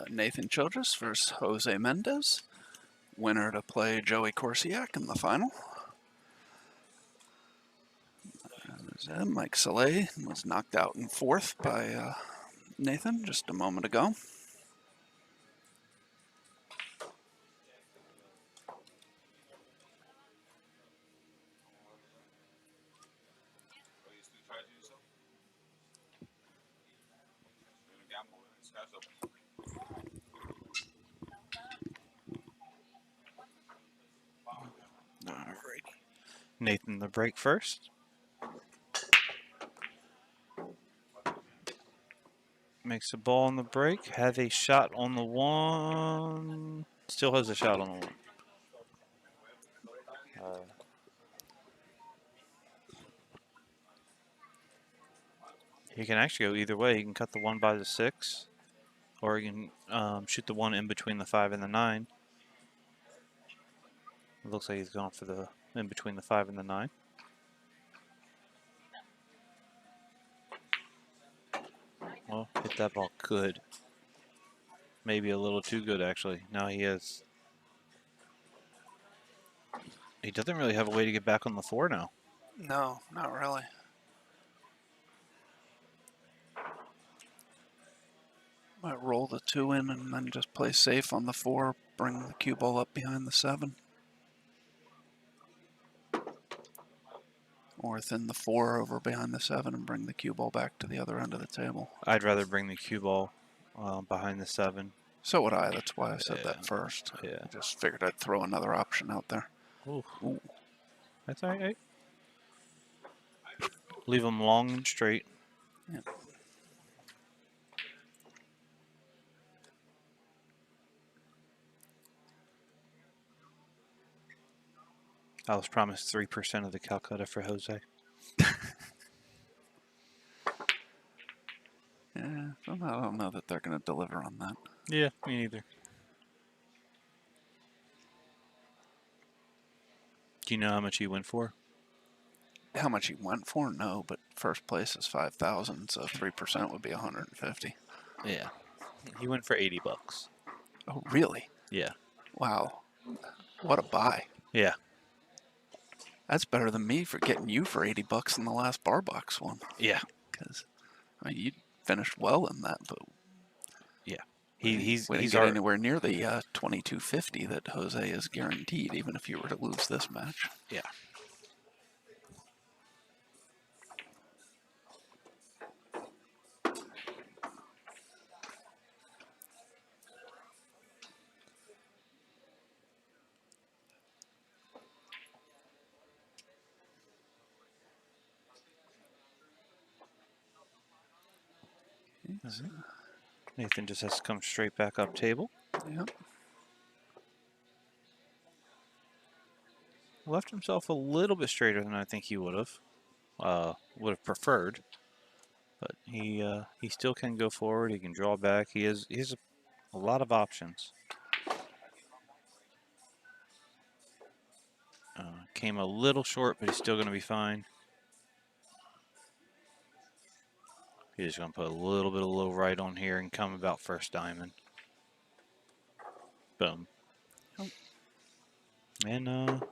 Nathan Childress versus Jose Mendez. Winner to play Joey Corsiak in the final. Mike Saleh was knocked out in fourth by Nathan just a moment ago. Alrighty. Nathan the break first. Makes a ball on the break. Have a shot on the one. Still has a shot on the one. He can actually go either way. He can cut the one by the 6, or he can shoot the one in between the 5 and the 9. It looks like he's going for the in between the 5 and the 9. Well, hit that ball good. Maybe a little too good, actually. Now he has. He doesn't really have a way to get back on the 4 now. No, not really. Might roll the 2 in and then just play safe on the 4, bring the cue ball up behind the 7. Or thin the 4 over behind the 7 and bring the cue ball back to the other end of the table. I'd rather bring the cue ball behind the 7. So would I. That's why I said that first. Yeah. I just figured I'd throw another option out there. Ooh. Ooh. That's all right. Leave them long and straight. Yeah. I was promised 3% of the Calcutta for Jose. Yeah, I don't know that they're going to deliver on that. Yeah, me neither. Do you know how much he went for? How much he went for? No, but first place is 5,000, so 3% would be 150. Yeah. He went for $80. Oh, really? Yeah. Wow. What a buy. Yeah. That's better than me for getting you for $80 in the last bar box one. Yeah. Because, I mean, you finished well in that, but yeah, he's get anywhere near the 2250 that Jose is guaranteed, even if you were to lose this match. Yeah. Nathan just has to come straight back up table. Yep. Left himself a little bit straighter than I think he would have preferred. But he still can go forward. He can draw back. He has a lot of options. Came a little short, but he's still going to be fine. He's just going to put a little bit of low right on here and come about first diamond. Boom. Oh. And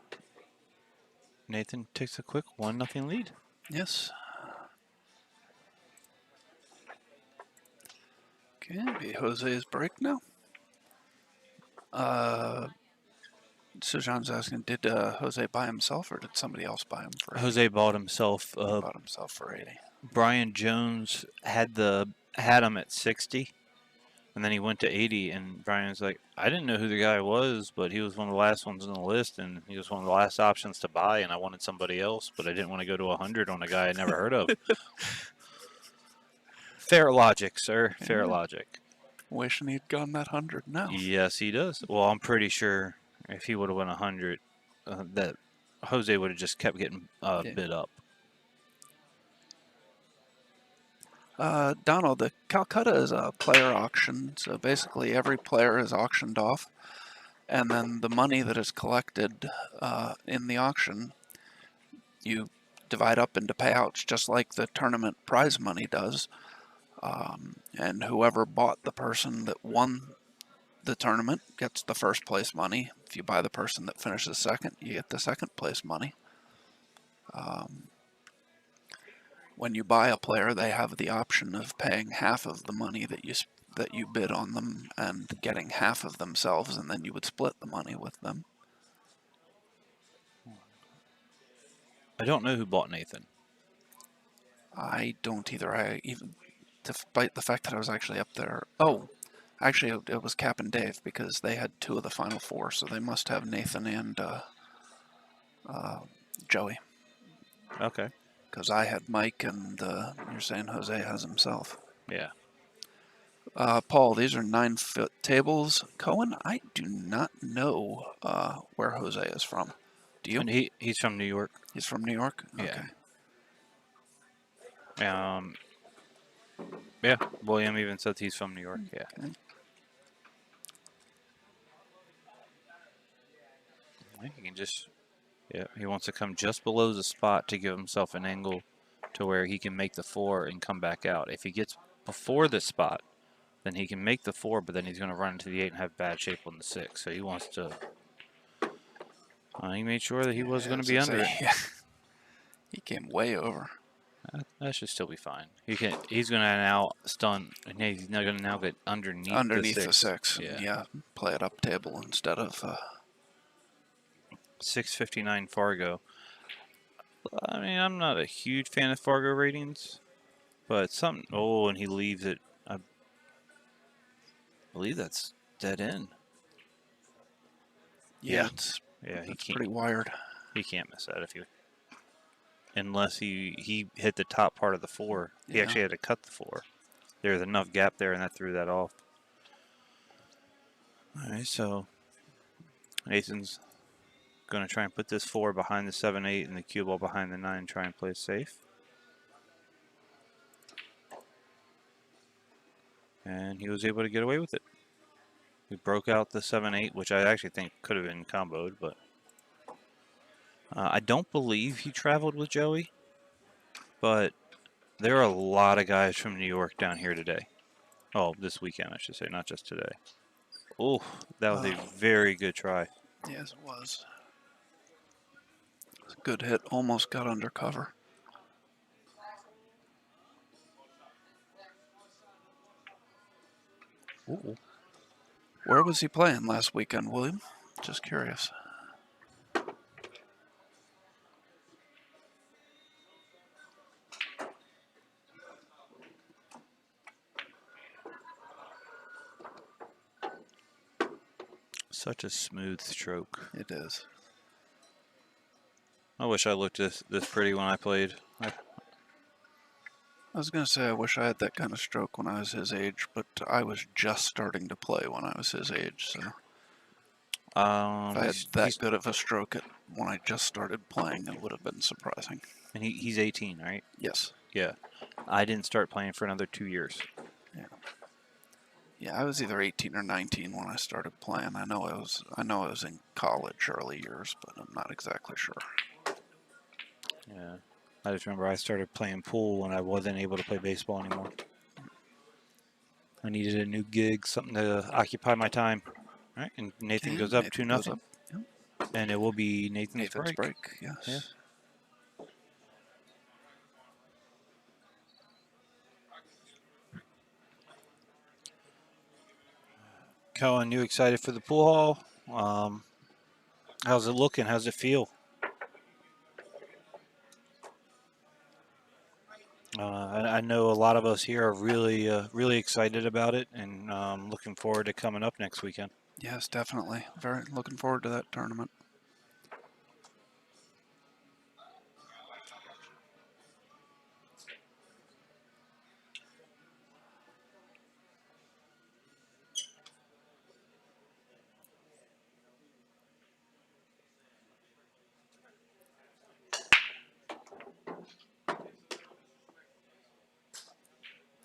Nathan takes a quick 1-0 lead. Yes. Okay, be Jose's break now. Sujan's asking, did Jose buy himself or did somebody else buy him for 80? Jose bought himself. Bought himself for 80. Brian Jones had him at 60, and then he went to 80. And Brian's like, I didn't know who the guy was, but he was one of the last ones on the list, and he was one of the last options to buy. And I wanted somebody else, but I didn't want to go to 100 on a guy I never heard of. Fair logic, sir. Yeah. Fair logic. Wishing he'd gone that 100 now. Yes, he does. Well, I'm pretty sure if he would have went 100, that Jose would have just kept getting bid up. Donald, the Calcutta is a player auction, so basically every player is auctioned off, and then the money that is collected in the auction, you divide up into payouts just like the tournament prize money does. And whoever bought the person that won the tournament gets the first place money. If you buy the person that finishes second, you get the second place money. When you buy a player, they have the option of paying half of the money that you bid on them and getting half of themselves, and then you would split the money with them. I don't know who bought Nathan. I don't either. I even, despite the fact that I was actually up there. Oh, actually, it was Cap and Dave because they had 2 of the final 4, so they must have Nathan and Joey. Okay. Because I had Mike, and you're saying Jose has himself. Yeah. Paul, these are 9-foot tables. Cohen, I do not know where Jose is from. Do you? And he's from New York. He's from New York? Yeah. Okay. Yeah. William even said he's from New York. Yeah. Okay. He can just. Yeah. He wants to come just below the spot to give himself an angle to where he can make the 4 and come back out. If he gets before the spot, then he can make the 4, but then he's going to run into the 8 and have bad shape on the 6. So he wants to. He made sure that he was going to be under it. Yeah. He came way over. That should still be fine. He's going to now stun, and he's not going to now get underneath the 6. Yeah. Play it up table instead of 659 Fargo. I mean, I'm not a huge fan of Fargo ratings, but something. Oh, and he leaves it. I believe that's dead end. Yeah. Yeah, he can't. Pretty wired. He can't miss that if you. Unless he hit the top part of the 4. He actually had to cut the 4. There was enough gap there, and that threw that off. All right, so Nathan's going to try and put this 4 behind the 7-8 and the cue ball behind the 9, try and play it safe. And he was able to get away with it. He broke out the 7-8, which I actually think could have been comboed, but I don't believe he traveled with Joey, but there are a lot of guys from New York down here today. Oh, this weekend, I should say, not just today. Oh, that was a very good try. Yes, it was. It was a good hit. Almost got under cover. Ooh. Where was he playing last weekend, William? Just curious. Such a smooth stroke. It is. I wish I looked this pretty when I played. I was going to say I wish I had that kind of stroke when I was his age, but I was just starting to play when I was his age, so if I had that good of a stroke when I just started playing, it would have been surprising. And he's 18, right? Yes. Yeah. I didn't start playing for another 2 years. Yeah. Yeah, I was either 18 or 19 when I started playing. I know I was in college early years, but I'm not exactly sure. Yeah. I just remember I started playing pool when I wasn't able to play baseball anymore. I needed a new gig, something to occupy my time. All right, and Nathan goes up 2-0. Yep. And it will be Nathan's break. Yes. Yeah. Cohen, you excited for the pool hall? How's it looking? How's it feel? I know a lot of us here are really excited about it, and looking forward to coming up next weekend. Yes, definitely. Very looking forward to that tournament.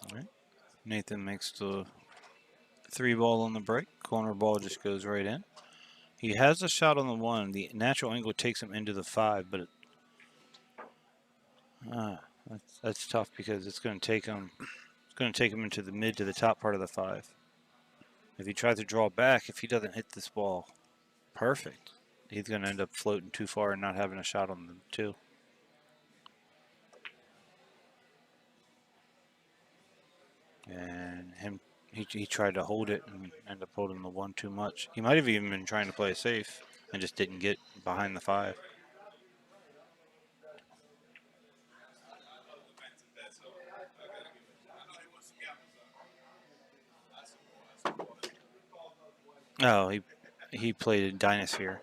All right. Nathan makes the 3 ball on the break. Corner ball just goes right in. He has a shot on the 1. The natural angle takes him into the 5, but that's tough because it's going to take him. It's going to take him into the mid to the top part of the 5. If he tries to draw back, if he doesn't hit this ball perfect, he's going to end up floating too far and not having a shot on the 2. And he tried to hold it and ended up holding the 1 too much. He might have even been trying to play safe and just didn't get behind the 5. Oh, he played a Dinosphere.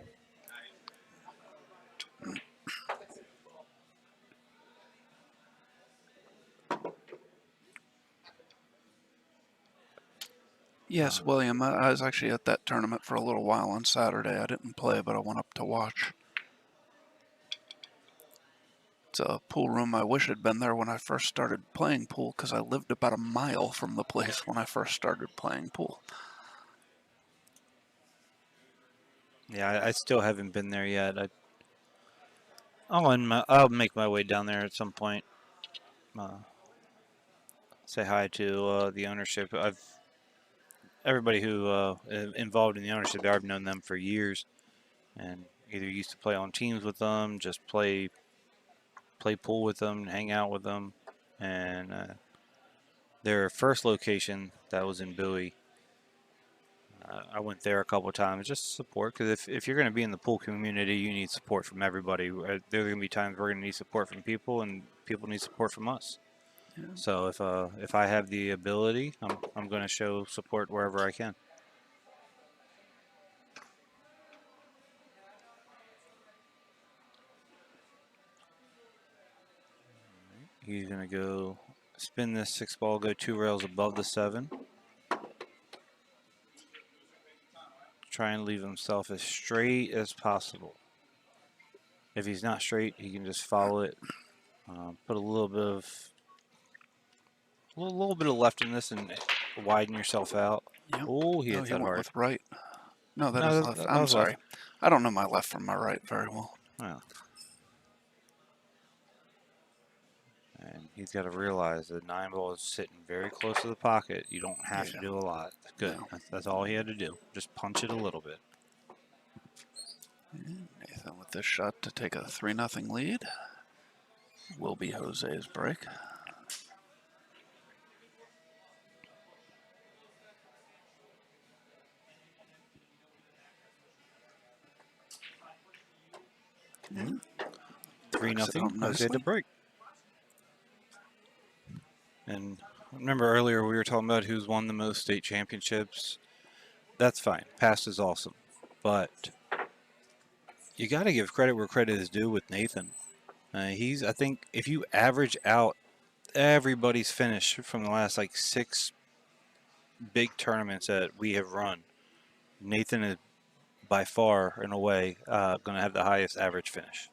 Yes, William, I was actually at that tournament for a little while on Saturday. I didn't play, but I went up to watch. It's a pool room. I wish I'd been there when I first started playing pool because I lived about a mile from the place when I first started playing pool. Yeah, I still haven't been there yet. I'll make my way down there at some point. Say hi to the ownership. Everybody who involved in the ownership there, I've known them for years, and either used to play on teams with them, just play pool with them, hang out with them, and their first location that was in Bowie. I went there a couple of times just to support, because if you're going to be in the pool community, you need support from everybody. There are going to be times we're going to need support from people, and people need support from us. Yeah. So if I have the ability, I'm going to show support wherever I can. He's going to go spin this 6 ball, go 2 rails above the 7. Try and leave himself as straight as possible. If he's not straight, he can just follow it. Put a little bit of left in this and widen yourself out. Yep. Oh, he hit that went hard. With right. No, that is left. I'm sorry. Left. I don't know my left from my right very well. Oh. And he's got to realize that 9 ball is sitting very close to the pocket. You don't have to do a lot. Good. No. That's all he had to do. Just punch it a little bit. And Nathan with this shot to take a 3-0 lead. Will be Jose's break. Mm-hmm. 3-0. Jose to break. And remember earlier we were talking about who's won the most state championships. That's fine. Past is awesome. But you got to give credit where credit is due with Nathan. I think if you average out everybody's finish from the last 6 big tournaments that we have run, Nathan is by far, in a way, going to have the highest average finish.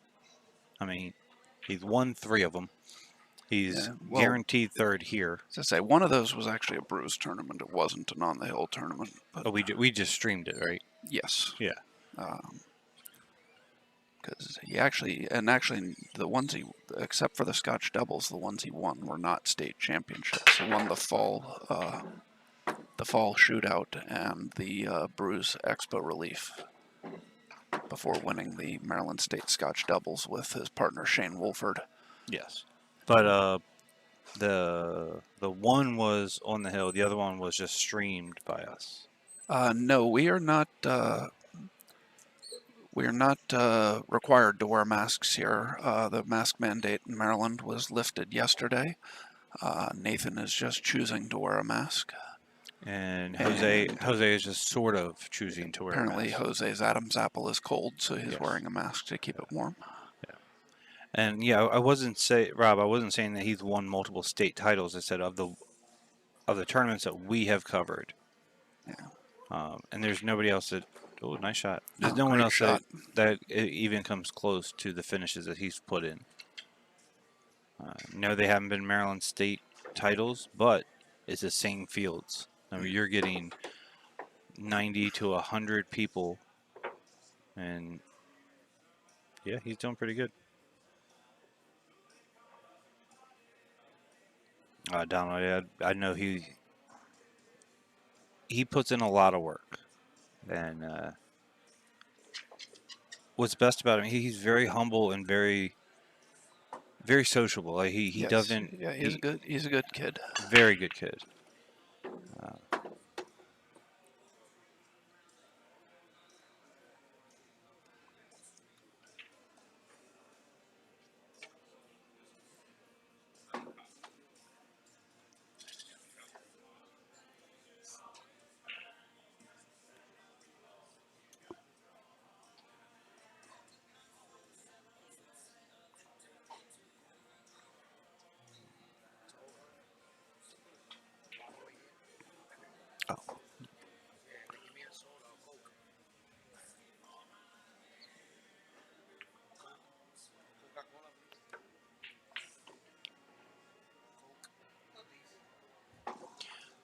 I mean, he's won 3 of them. He's guaranteed 3rd here. As I say, one of those was actually a Brews tournament. It wasn't an on the hill tournament. But we just streamed it, right? Yes. Yeah. Because the ones except for the Scotch doubles, the ones he won were not state championships. He won the fall shootout and the Brews Expo Relief before winning the Maryland State Scotch doubles with his partner Shane Wolford. Yes, but the one was on the hill. The other one was just streamed by us. No, we are not. We are not required to wear masks here. The mask mandate in Maryland was lifted yesterday. Nathan is just choosing to wear a mask. And Jose is just sort of choosing to wear a mask. Apparently Jose's Adam's apple is cold, so he's wearing a mask to keep it warm. Yeah. And I wasn't saying that he's won multiple state titles. I said of the tournaments that we have covered. Yeah. And there's nobody else that. Oh, nice shot. There's no one else that even comes close to the finishes that he's put in. No, they haven't been Maryland State titles, but it's the same fields. I mean, you're getting 90 to 100 people, and yeah, he's doing pretty good. Donald, I know he puts in a lot of work, and what's best about him, he's very humble and very sociable. Like he yes. doesn't. Yeah, he's a good kid. Very good kid. Oh.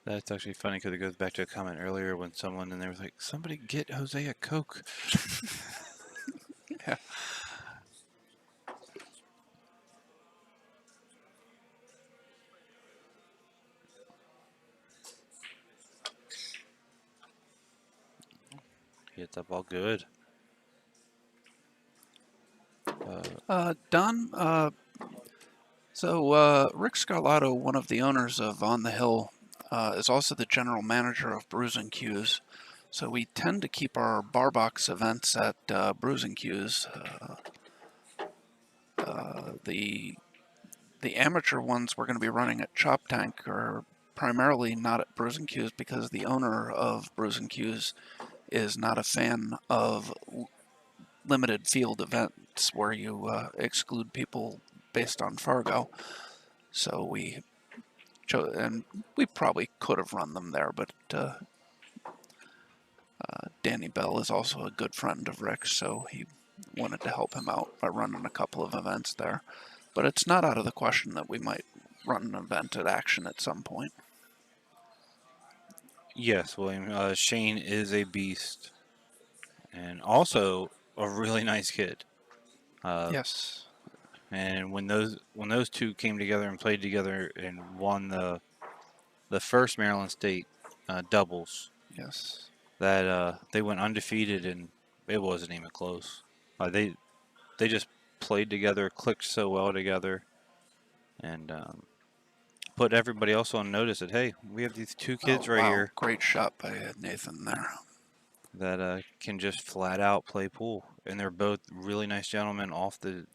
That's actually funny because it goes back to a comment earlier when someone in there was like, "Somebody get Jose a Coke." Yeah. He hits that ball good. Don, Rick Scarlato, one of the owners of On the Hill, is also the general manager of Brews and Q's. So we tend to keep our bar box events at Brews and Q's. The amateur ones we're going to be running at Chop Tank are primarily not at Brews and Q's because the owner of Brews and Q's is not a fan of limited field events where you exclude people based on Fargo. So we chose, and we probably could have run them there, but Danny Bell is also a good friend of Rick's, so he wanted to help him out by running a couple of events there. But it's not out of the question that we might run an event at Action at some point. Yes, William. Shane is a beast, and also a really nice kid. Yes. And when those two came together and played together and won the first Maryland State doubles, Yes. that they went undefeated and it wasn't even close. They just played together, clicked so well together, and put everybody else on notice that, hey, we have these two kids right here Great shot by Nathan there. that can just flat out play pool, and they're both really nice gentlemen off the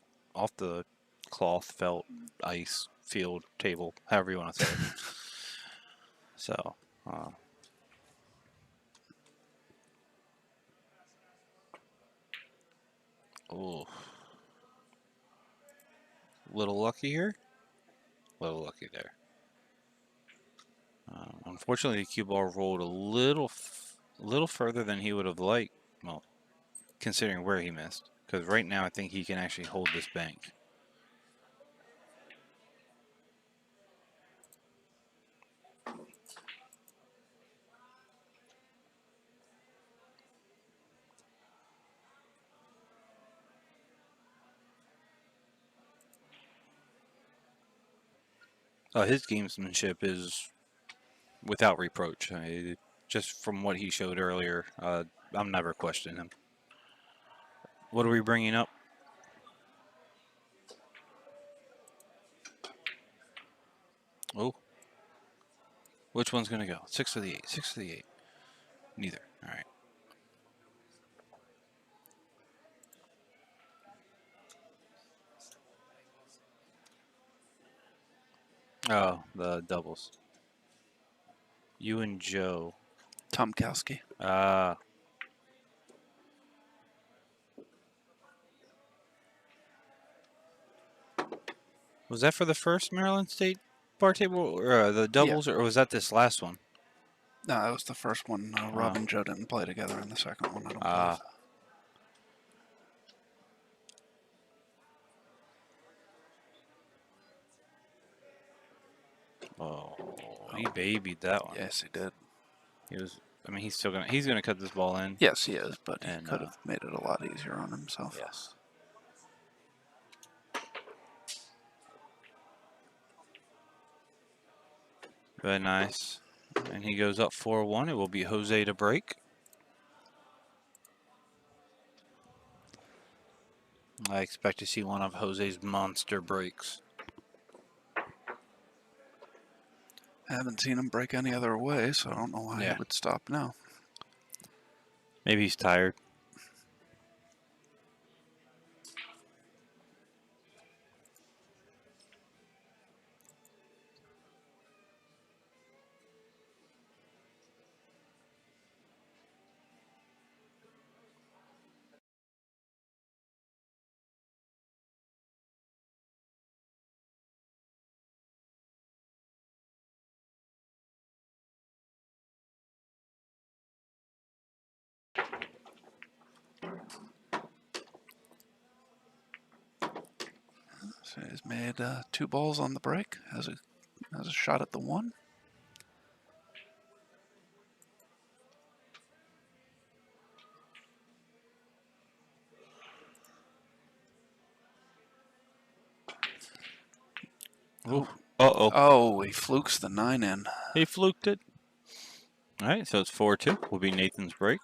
cloth, felt, ice, field, table, however you want to say it. So. Oh. Little lucky here. Little lucky there. Unfortunately, the cue ball rolled a little further than he would have liked. Well, considering where he missed, because right now I think he can actually hold this bank. His gamesmanship is without reproach. Just from what he showed earlier, I'm never questioning him. What are we bringing up? Oh. Which one's going to go? 6 or the 8? 6 or the 8? Neither. All right. Oh, the doubles. You and Joe. Tomkowski. Was that for the first Maryland State bar table, or the doubles, or was that this last one? No, that was the first one. Rob and Joe didn't play together in the second one, I don't believe. Oh, he babied that one. Yes, he did. He was. I mean, he's gonna cut this ball in. Yes, he is, but he could have made it a lot easier on himself. Yes. Very nice. And he goes up 4-1. It will be Jose to break. I expect to see one of Jose's monster breaks. I haven't seen him break any other way, so I don't know why he would stop now. Maybe he's tired. So he's made 2 balls on the break. Has a shot at the 1. Ooh. Uh-oh. Oh, he flukes the 9 in. He fluked it. All right, so it's 4-2. Will be Nathan's break.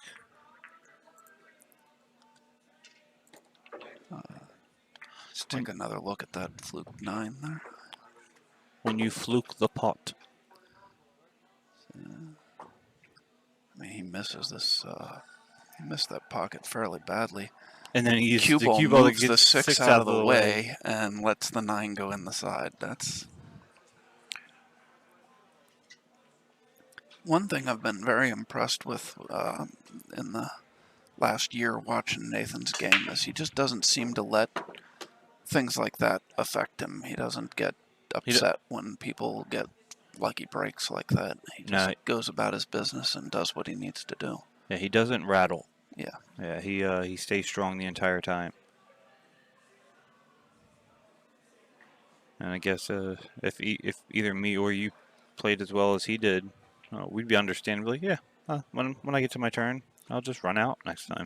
Let's take another look at that fluke 9 there. When you fluke the pot. I mean, he misses this. He missed that pocket fairly badly. And then he uses the cue cue ball ball that moves gets the 6 out of the way and lets the 9 go in the side. That's one thing I've been very impressed with in the last year watching Nathan's game is he just doesn't seem to let things like that affect him. He doesn't get upset when people get lucky breaks like that. He just goes about his business and does what he needs to do. Yeah, he doesn't rattle. Yeah. Yeah, he stays strong the entire time. And I guess if either me or you played as well as he did, we'd be understandably, when I get to my turn, I'll just run out next time.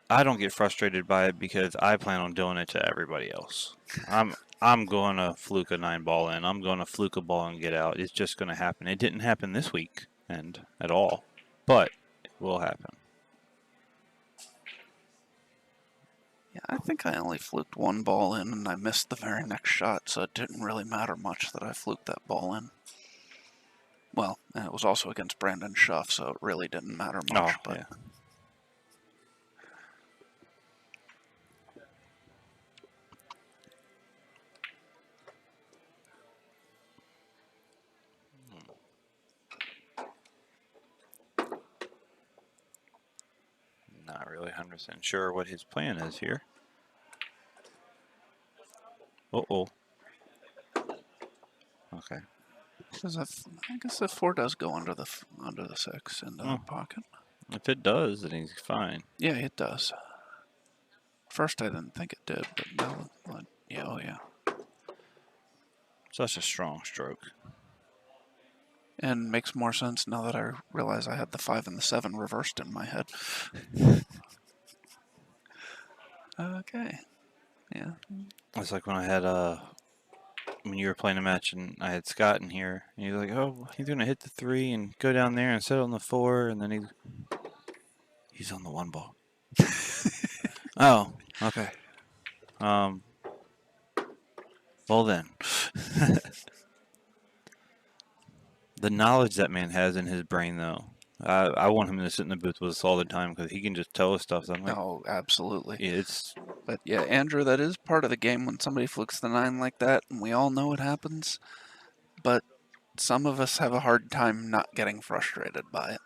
I don't get frustrated by it because I plan on doing it to everybody else. I'm going to fluke a 9 ball in. I'm going to fluke a ball and get out. It's just going to happen. It didn't happen this week and at all, but it will happen. Yeah, I think I only fluked 1 ball in and I missed the very next shot, so it didn't really matter much that I fluked that ball in. Well, and it was also against Brandon Schuff, so it really didn't matter much. Oh, but yeah. Not really 100% sure what his plan is here. Uh-oh. Okay. Because I guess the 4 does go under the 6 into the pocket. If it does, then he's fine. Yeah, it does. First, I didn't think it did, but now, yeah, oh yeah. Such a strong stroke. And makes more sense now that I realize I had the 5 and the 7 reversed in my head. Okay. Yeah. It's like when I had when you were playing a match and I had Scott in here, and he's like, "Oh, he's gonna hit the 3 and go down there and sit on the 4," and then he's on the 1 ball. Oh, okay. Well then. The knowledge that man has in his brain, though. I want him to sit in the booth with us all the time because he can just tell us stuff. So I'm like, oh, absolutely. But yeah, Andrew, that is part of the game when somebody flukes the 9 like that, and we all know it happens. But some of us have a hard time not getting frustrated by it.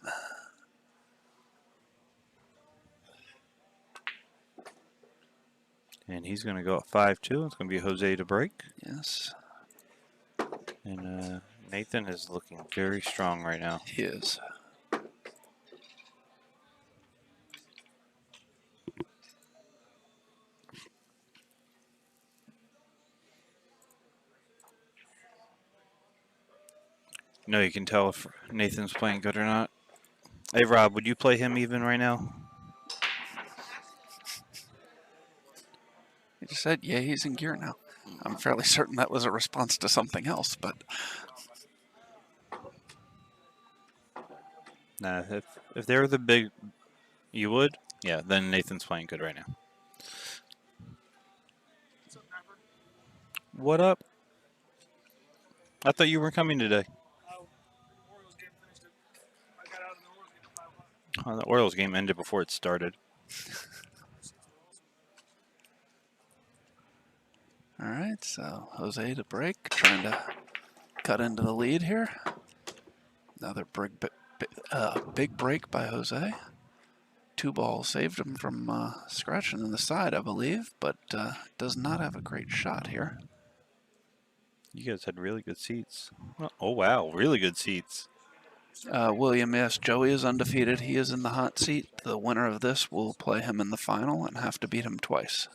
And he's going to go at 5-2. It's going to be Jose to break. Yes. And Nathan is looking very strong right now. He is. No, you can tell if Nathan's playing good or not. Hey, Rob, would you play him even right now? He just said, yeah, he's in gear now. I'm fairly certain that was a response to something else, but Nah, if they were the big, you would? Yeah, then Nathan's playing good right now. What up? I thought you were coming today. Oh, the Orioles game ended before it started. all right, so Jose to break, trying to cut into the lead here. Another big break by Jose. 2 balls saved him from scratching in the side, I believe, but does not have a great shot here. You guys had really good seats. Oh, wow, really good seats. William, yes, Joey is undefeated. He is in the hot seat. The winner of this will play him in the final and have to beat him twice.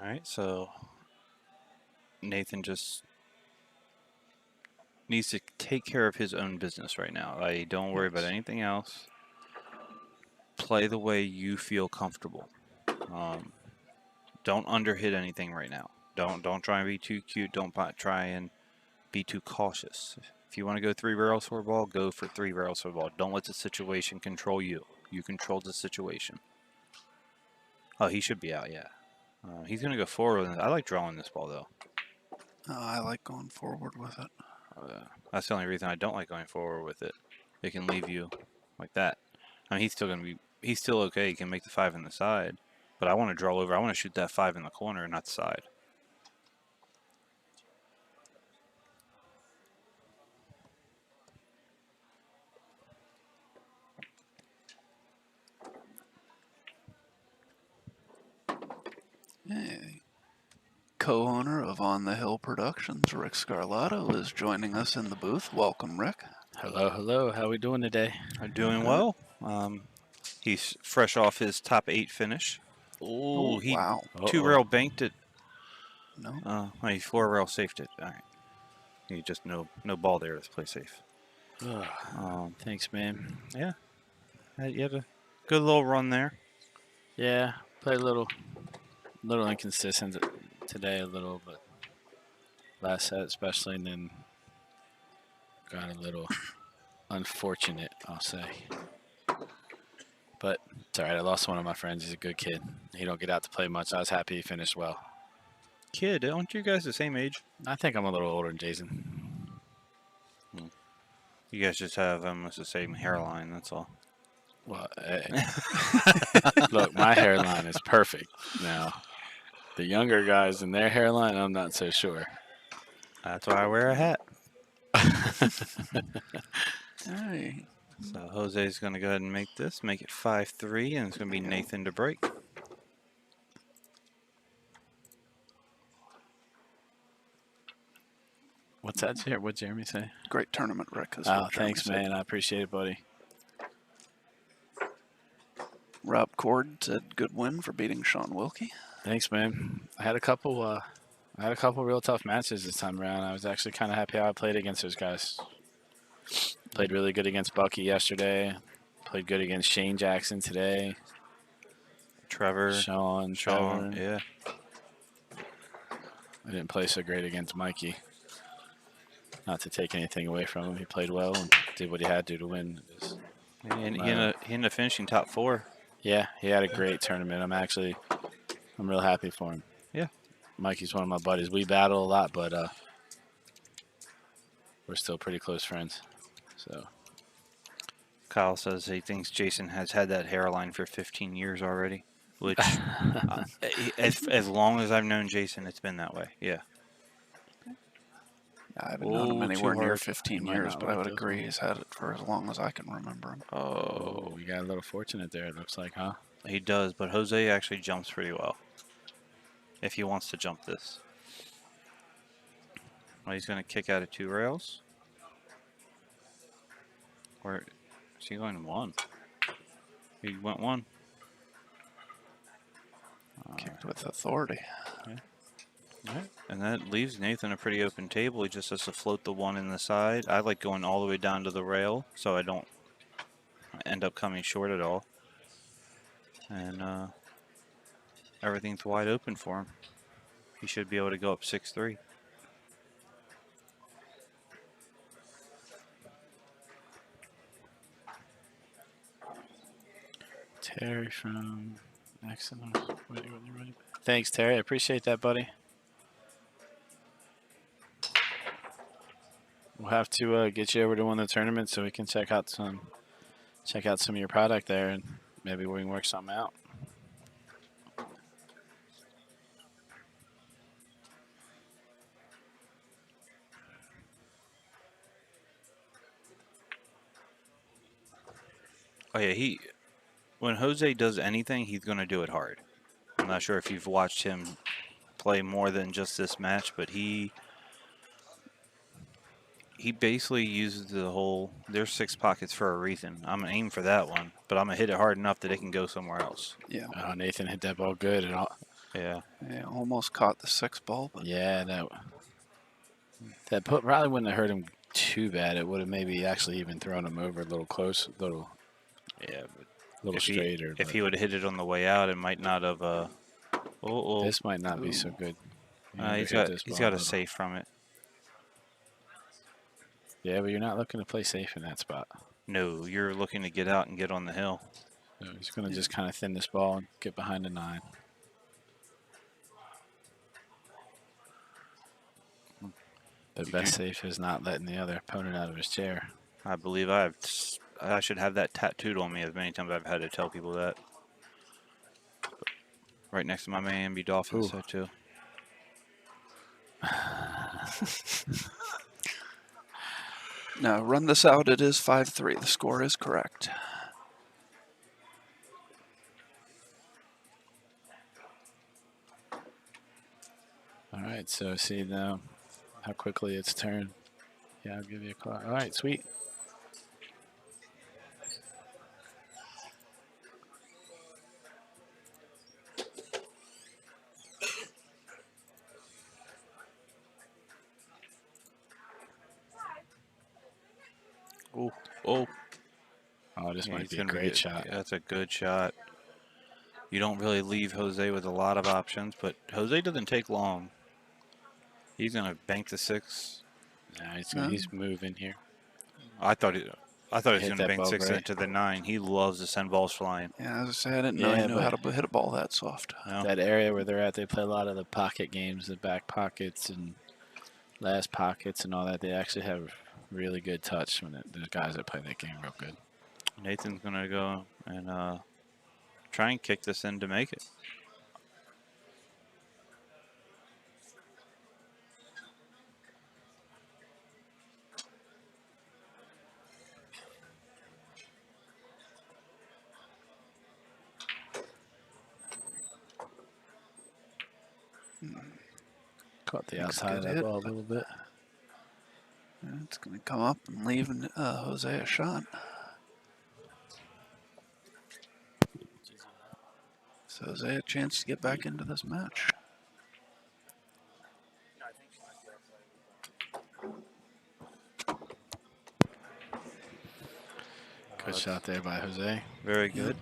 All right, so Nathan just needs to take care of his own business right now. Don't worry about anything else. Play the way you feel comfortable. Don't underhit anything right now. Don't try and be too cute. Don't try and be too cautious. If you want to go 3 barrels for a ball, go for 3 barrels for a ball. Don't let the situation control you. You control the situation. Oh, he should be out, yeah. He's going to go forward. I like drawing this ball, though. I like going forward with it. That's the only reason I don't like going forward with it. It can leave you like that. I mean, he's still okay. He can make the 5 in the side, but I want to draw over. I want to shoot that 5 in the corner, not the side. Hey. Co-owner of On the Hill Productions, Rick Scarlato, is joining us in the booth. Welcome, Rick. Hello, hello. How we doing today? Doing well. He's fresh off his top 8 finish. Oh, He wow. 2 rail banked it. No. He 4 rail safed it. All right. He just no ball there to play safe. Thanks, man. Yeah. You had a good little run there. Yeah, played a little inconsistent today, a little, but last set especially, and then got a little unfortunate, I'll say. But it's all right. I lost one of my friends. He's a good kid. He don't get out to play much. I was happy he finished well. Kid, aren't you guys the same age? I think I'm a little older than Jason. You guys just have almost the same hairline, that's all. Well, look, my hairline is perfect now. The younger guys and their hairline, I'm not so sure. That's why I wear a hat. Hey. So Jose's going to go ahead and make it 5-3, and it's going to be Nathan to break. What's that, Jeremy? What'd Jeremy say? Great tournament, Rick. Oh, thanks, man. I appreciate it, buddy. Rob Cord said good win for beating Sean Wilkie. Thanks, man. I had a couple real tough matches this time around. I was actually kind of happy how I played against those guys. Played really good against Bucky yesterday. Played good against Shane Jackson today. Sean, yeah. I didn't play so great against Mikey. Not to take anything away from him. He played well and did what he had to win. And he ended up finishing top 4. Yeah, he had a great tournament. I'm real happy for him. Yeah. Mikey's one of my buddies. We battle a lot, but we're still pretty close friends. So Kyle says he thinks Jason has had that hairline for 15 years already, which as long as I've known Jason, it's been that way. Yeah. I haven't known him anywhere near 15 years, but I would agree he's had it for as long as I can remember him. Oh, you got a little fortunate there, it looks like, huh? He does, but Jose actually jumps pretty well. If he wants to jump this. Well, he's going to kick out of 2 rails. Or is he going 1? He went 1. Kicked with authority. Yeah. All right. And that leaves Nathan a pretty open table. He just has to float the one in the side. I like going all the way down to the rail so I don't end up coming short at all. And everything's wide open for him. He should be able to go up 6-3. Terry from Excellent. Thanks, Terry. I appreciate that, buddy. We'll have to get you over to one of the tournaments so we can check out some of your product there, and maybe we can work something out. Oh yeah, when Jose does anything, he's going to do it hard. I'm not sure if you've watched him play more than just this match, but he basically uses the whole, there's 6 pockets for a reason. I'm going to aim for that one, but I'm going to hit it hard enough that it can go somewhere else. Yeah. Oh, Nathan hit that ball good. And all. Yeah. Yeah, almost caught the 6 ball, but yeah, that probably wouldn't have hurt him too bad. It would have maybe actually even thrown him over a little close, Yeah, but little straighter. If he would have hit it on the way out, it might not have. This might not be so good. He's got a safe from it. Yeah, but you're not looking to play safe in that spot. No, you're looking to get out and get on the hill. So he's going to just kind of thin this ball and get behind the 9. The best safe is not letting the other opponent out of his chair. I believe I should have that tattooed on me as many times I've had to tell people that. Right next to my Miami Dolphins tattoo. now run this out. It is 5-3. The score is correct. All right, so see now how quickly it's turned. Yeah, I'll give you a call. All right, sweet. Oh, this might be a great shot. Yeah, that's a good shot. You don't really leave Jose with a lot of options, but Jose doesn't take long. He's going to bank the 6. Nah, he's moving here. I thought he was going to bank 6 right into the 9. He loves to send balls flying. Yeah, as I said, I didn't know he knew how to hit a ball that soft. No. That area where they're at, they play a lot of the pocket games, the back pockets and last pockets and all that. They actually have really good touch when the guys that play that game real good. Nathan's going to go and try and kick this in to make it. Caught the outside of that ball a little bit. It's going to come up and leave Jose a shot. So Jose a chance to get back into this match. Good shot there by Jose. Very good.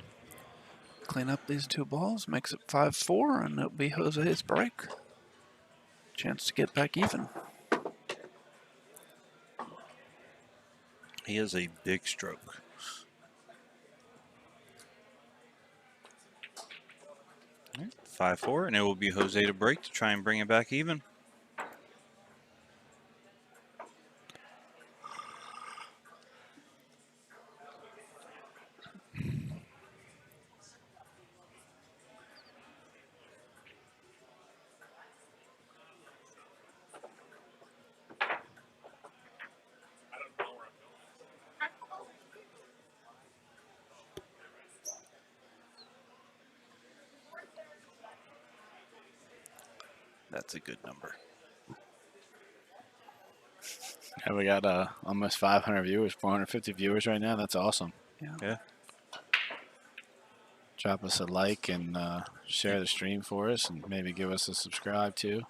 Clean up these 2 balls, makes it 5-4, and it'll be Jose's break. Chance to get back even. He has a big stroke. All right, 5-4, and it will be Jose to break to try and bring it back even. That's a good number. And we got almost 500 viewers, 450 viewers right now. That's awesome. Yeah. Yeah. drop us a like and share the stream for us, and maybe give us a subscribe too.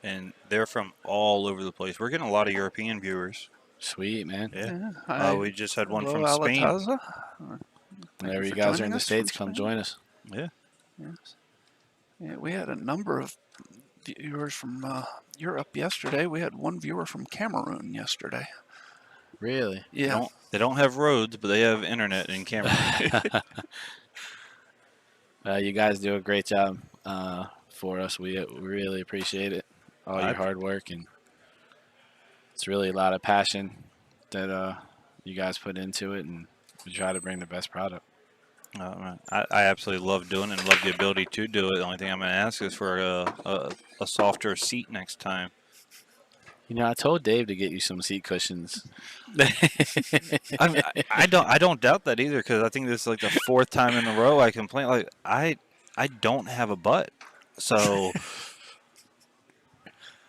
And they're from all over the place. We're getting a lot of European viewers. Sweet, man. Yeah. We just had one Hello, from Spain. Alataza. Whenever you guys are in the States, come join us. Yeah. Yes. Yeah, we had a number of viewers from Europe yesterday. We had one viewer from Cameroon yesterday. Really? Yeah. They don't have roads, but they have internet in Cameroon. You guys do a great job for us. We really appreciate it. All your hard work, and it's really a lot of passion that you guys put into it, and we try to bring the best product. I absolutely love doing it and love the ability to do it. The only thing I'm going to ask is for a softer seat next time. You know, I told Dave to get you some seat cushions. I don't doubt that either, because I think this is like the 4th time in a row I complain. Like I don't have a butt, so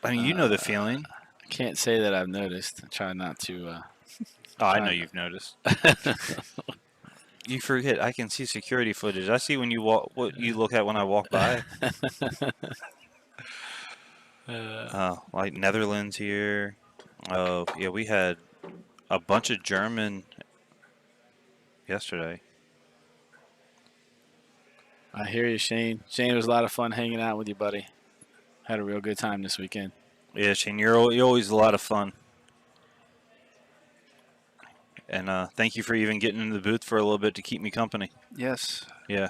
I mean, you know the feeling. I can't say that I've noticed. I try not to. I know you've noticed. You forget I can see security footage. I see when you walk, what you look at when I walk by. Like Netherlands here. Oh yeah, we had a bunch of German yesterday. I hear you, Shane. Shane, it was a lot of fun hanging out with you, buddy. Had a real good time this weekend. Yeah, Shane, you're always a lot of fun. And thank you for even getting in the booth for a little bit to keep me company. Yes. Yeah.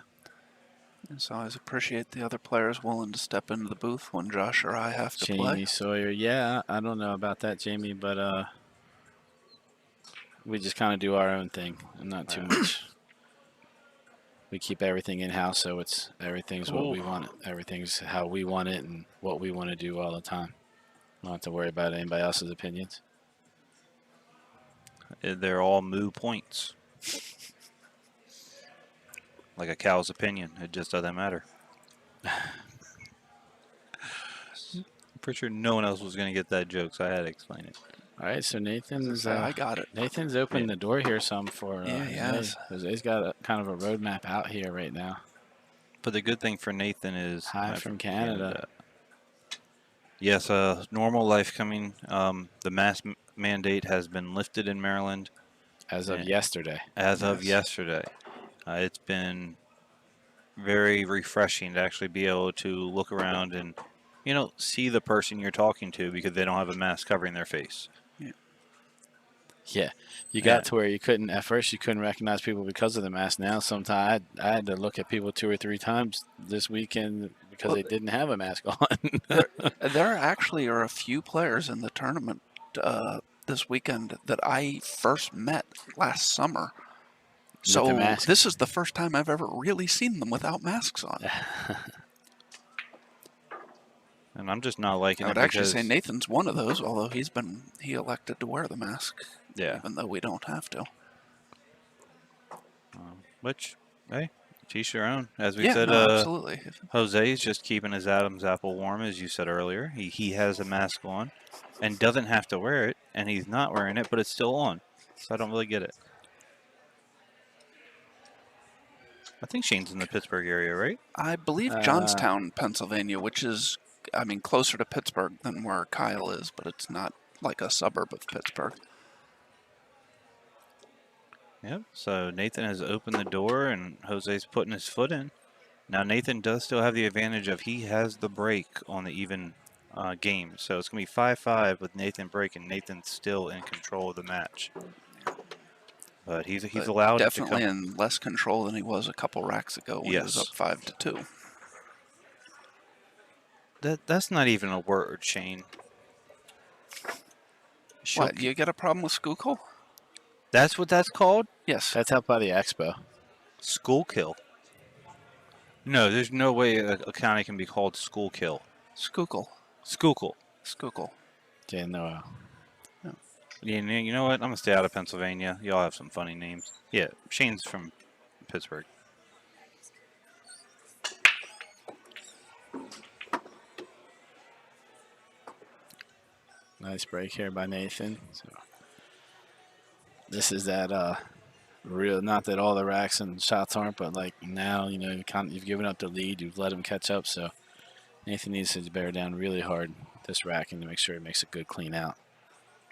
And so I always appreciate the other players willing to step into the booth when Josh or I have to play. Jamie Sawyer. Yeah, I don't know about that, Jamie, but we just kind of do our own thing and not too much. We keep everything in-house, so everything's what we want. Everything's how we want it and what we want to do all the time. Don't have to worry about anybody else's opinions. They're all moo points. Like a cow's opinion. It just doesn't matter. I'm pretty sure no one else was going to get that joke, so I had to explain it. All right, so Nathan's. I got it. Nathan's opened the door here some for. Yes. Jose's got kind of a roadmap out here right now. But the good thing for Nathan is Hi from Canada. Yes, normal life coming. The mask mandate has been lifted in Maryland. As of yesterday. As of yesterday. It's been very refreshing to actually be able to look around and, you know, see the person you're talking to because they don't have a mask covering their face. Yeah. You got to where you couldn't, at first you couldn't recognize people because of the mask. Now sometimes I had to look at people 2 or 3 times this weekend because they didn't have a mask on. There actually are a few players in the tournament this weekend that I first met last summer. So this is the first time I've ever really seen them without masks on. And I'm just not liking it. I would actually say Nathan's one of those, although he elected to wear the mask. Yeah. Even though we don't have to. Which, hey, to each their own. As we said, absolutely. Jose's just keeping his Adam's apple warm, as you said earlier. He has a mask on and doesn't have to wear it, and he's not wearing it, but it's still on. So I don't really get it. I think Shane's in the Pittsburgh area, right? I believe Johnstown, Pennsylvania, which is, I mean, closer to Pittsburgh than where Kyle is, but it's not like a suburb of Pittsburgh. Yep, so Nathan has opened the door and Jose's putting his foot in. Now Nathan does still have the advantage of he has the break on the even game. So it's going to be 5-5 with Nathan breaking. Nathan's still in control of the match. But he's allowed definitely to come in less control than he was a couple racks ago when he was up 5-2. That's not even a word, Shane. What, you got a problem with Schuylkill? That's what that's called? Yes. That's out by the expo. Schuylkill. No, there's no way a county can be called Schuylkill. Schuylkill. Schuylkill. Schuylkill. Yeah, no. Yeah, you know what? I'm going to stay out of Pennsylvania. Y'all have some funny names. Yeah, Shane's from Pittsburgh. Nice break here by Nathan. So this is that real. Not that all the racks and shots aren't, but like now, you know, you've given up the lead. You've let him catch up. So Nathan needs to bear down really hard this racking to make sure he makes a good clean out.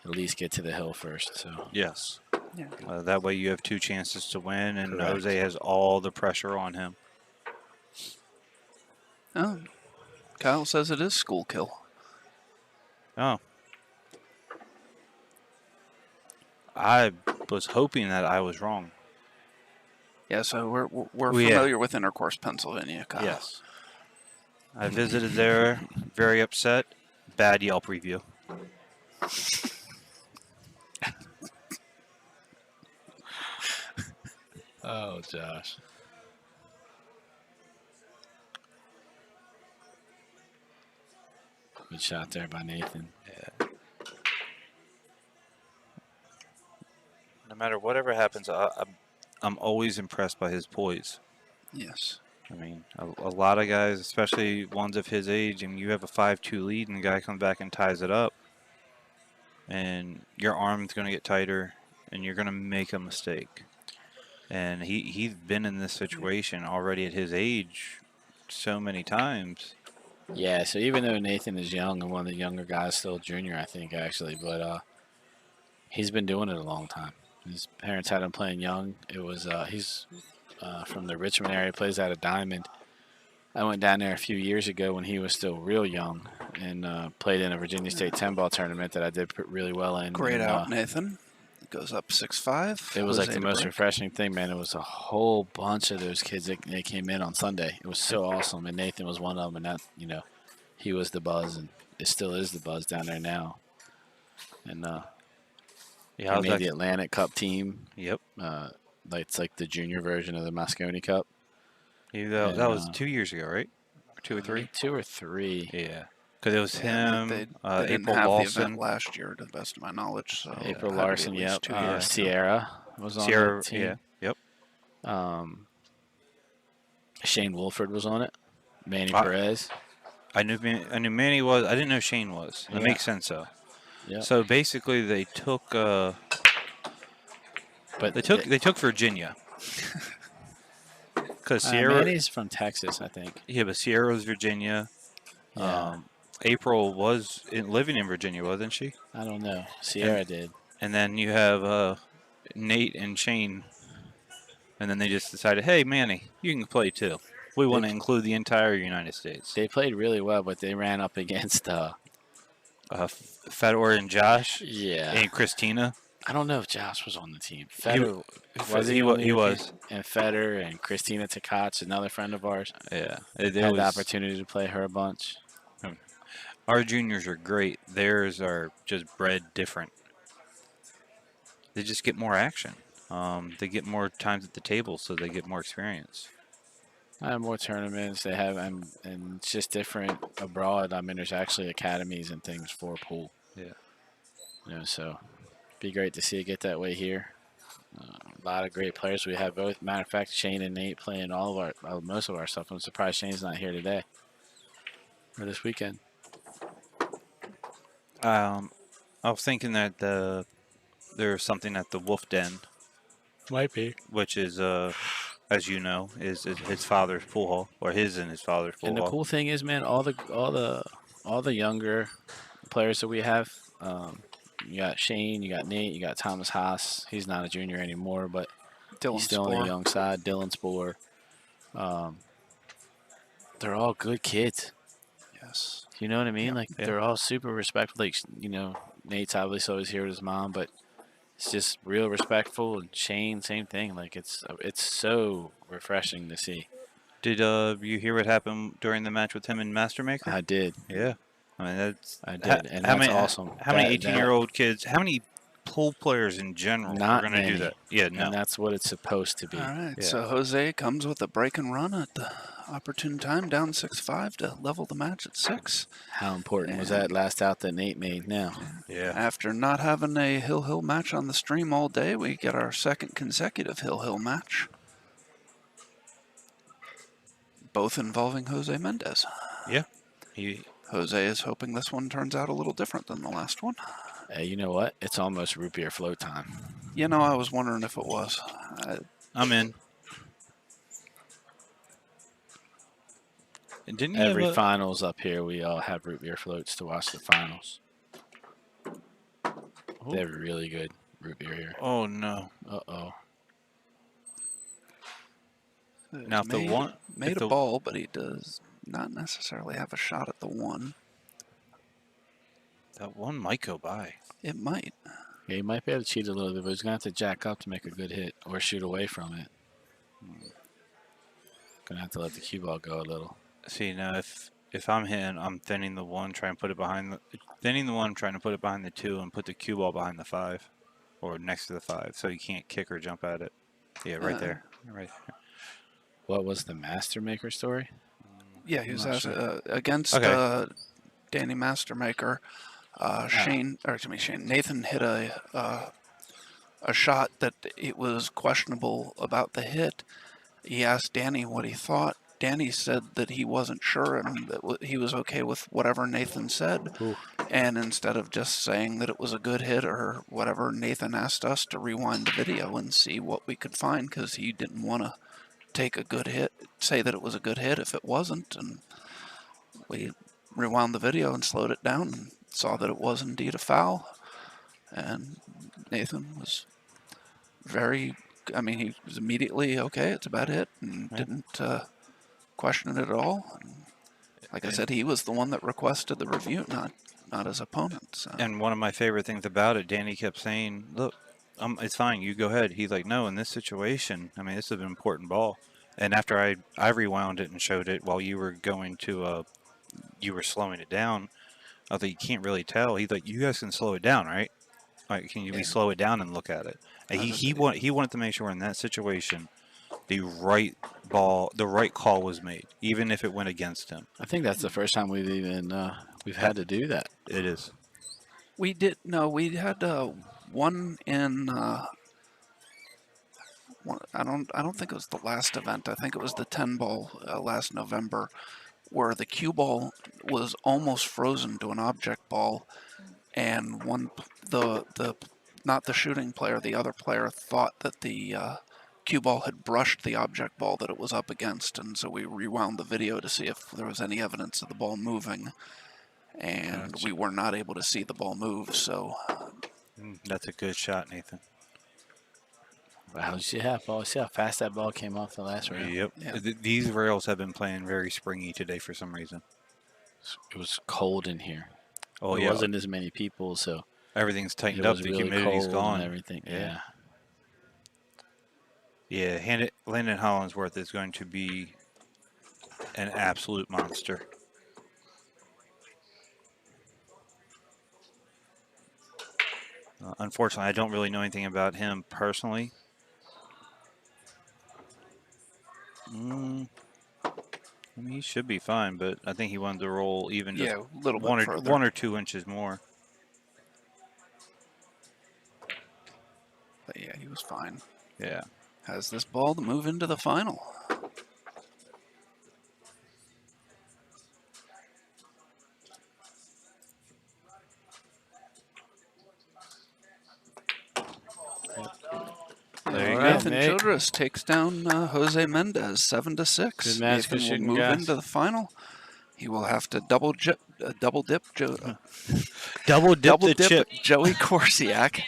At least get to the hill first. So Yes. Yeah. That way you have 2 chances to win, and Correct. Jose has all the pressure on him. Oh, Kyle says it is school kill. Oh. I was hoping that I was wrong. Yeah, so we're Oh, yeah. familiar with Intercourse, Pennsylvania, Kyle. Yes. I visited there, very upset. Bad Yelp review. Oh, Josh. Good shot there by Nathan. Yeah. No matter whatever happens, I'm always impressed by his poise. Yes. I mean, a lot of guys, especially ones of his age, and you have a 5-2 lead, and the guy comes back and ties it up, and your arm's going to get tighter, and you're going to make a mistake. And he's been in this situation already at his age so many times. Yeah, so even though Nathan is young and one of the younger guys, still junior, I think, actually, but he's been doing it a long time. His parents had him playing young. It was he's from the Richmond area, plays out of Diamond. I went down there a few years ago when he was still real young and played in a Virginia State 10-ball tournament that I did really well in. Great and, out, Nathan. Goes up 6-5. It was like the most break. refreshing thing, man. It was a whole bunch of those kids that they came in on Sunday. It was so awesome, and Nathan was one of them. And that, you know, he was the buzz, and it still is the buzz down there now. And Yeah, he made the Atlantic Cup team. Yep. It's like the junior version of the Moscone Cup. That was 2 years ago, right? 2 or 3? 2 or 3. Yeah. Because it was him, They didn't April have the Lawson. event last year, to the best of my knowledge. So April it had to be Larson, at least yep. 2 years. Sierra was on Sierra, the team. yeah, yep. Shane Wolford was on it. Manny Wow. Perez. I knew Manny was. I didn't know Shane was. That Yeah. makes sense, though. Yeah. So basically, they took. But They took Virginia. Because Sierra. Manny's from Texas, I think. Yeah, but Sierra was Virginia. Yeah. April was living in Virginia, wasn't she? I don't know. Sierra did. And then you have Nate and Shane. And then they just decided, hey, Manny, you can play too. We want to include the entire United States. They played really well, but they ran up against Fedor and Josh yeah. and Christina. I don't know if Josh was on the team. Fedor He was. And Fedor and Christina Tkach, another friend of ours. Yeah. Had the opportunity to play her a bunch. Our juniors are great. Theirs are just bred different. They just get more action. They get more times at the table, so they get more experience. I have more tournaments. They have, and it's just different abroad. I mean, there's actually academies and things for pool. Yeah. You know, so be great to see it get that way here. A lot of great players. We have both. Matter of fact, Shane and Nate playing most of our stuff. I'm surprised Shane's not here today or this weekend. I was thinking that there's something at the Wolf Den, Might be. which is, as you know, is his father's pool hall, or his and his father's pool And the hall. cool thing is, man, all the younger players that we have. You got Shane, you got Nate, you got Thomas Haas. He's not a junior anymore, but Dylan he's still on Spohr. the young side. Dylan Spohr. They're all good kids. Yes. You know what I mean? Yeah. Like they're all super respectful. Like, you know, Nate's obviously always here with his mom, but it's just real respectful. And Shane, same thing. Like it's so refreshing to see. Did you hear what happened during the match with him and Mastermaker? I did. Yeah. I mean, I did, and that's awesome. How many That- 18-year-old kids, how many pool players in general Not are going to do many. that? Yeah, no. And that's what it's supposed to be. All right. Yeah. So Jose comes with a break and run at the opportune time, down 6-5 to level the match at 6. How important was that last out that Nate made now? Yeah. After not having a Hill match on the stream all day, we get our second consecutive Hill match. Both involving Jose Mendez. Yeah. Jose is hoping this one turns out a little different than the last one. Hey, you know what? It's almost root beer float time. You know, I was wondering if it was. I'm in. And didn't you Every have a, finals up here, we all have root beer floats to watch the finals. They have really good root beer here. Oh no. Uh-oh. Now if the one made a ball, but he does not necessarily have a shot at the one. That one might go by. It might. Yeah, he might be able to cheat a little bit, but he's going to have to jack up to make a good hit or shoot away from it. Going to have to let the cue ball go a little. See, now if I'm hitting, I'm thinning the one, trying to put it behind the thinning the one, trying to put it behind the 2, and put the cue ball behind the 5, or next to the 5, so you can't kick or jump at it. Yeah, right there, right there. What was the Master Maker story? Yeah, he was sure. against Danny Mastermaker. Shane, or excuse me, Shane. Nathan hit a shot that it was questionable about the hit. He asked Danny what he thought. Danny said that he wasn't sure and that he was okay with whatever Nathan said. Ooh. And instead of just saying that it was a good hit or whatever, Nathan asked us to rewind the video and see what we could find because he didn't want to take a good hit, say that it was a good hit if it wasn't. And we rewound the video and slowed it down and saw that it was indeed a foul. And Nathan was very, I mean, he was immediately, okay, it's a bad hit, and didn't question it at all. And like I said, he was the one that requested the review, not his opponent. So. And one of my favorite things about it, Danny kept saying, look, it's fine, you go ahead. He's like, no, in this situation, I mean, this is an important ball. And after I rewound it and showed it while you were going to, you were slowing it down, I was like, you can't really tell. He's like, you guys can slow it down, right? All right, can you slow it down and look at it? And he wanted to make sure in that situation, the right call was made, even if it went against him. I think that's the first time we've had to do that. It is. We had one in I don't think it was the last event. I think it was the 10 ball last November, where the cue ball was almost frozen to an object ball, and not the shooting player, the other player thought that the cue ball had brushed the object ball that it was up against, and so we rewound the video to see if there was any evidence of the ball moving, and we were not able to see the ball move. So that's a good shot, Nathan. Wow, see how fast that ball came off the last rail? Yep. Yeah. These rails have been playing very springy today for some reason. It was cold in here. Oh, there wasn't as many people, so everything's tightened up. The really humidity's gone. And everything. Yeah. Yeah, Landon Hollingsworth is going to be an absolute monster. Unfortunately, I don't really know anything about him personally. I mean, he should be fine, but I think he wanted to roll even just a little bit further. 1 or 2 inches more. But yeah, he was fine. Yeah. Has this ball to move into the final. There you go. Nathan Childress takes down Jose Mendez 7-6. Good match. Nathan will move into the final. He will have to double dip the chip. Joey Korsiak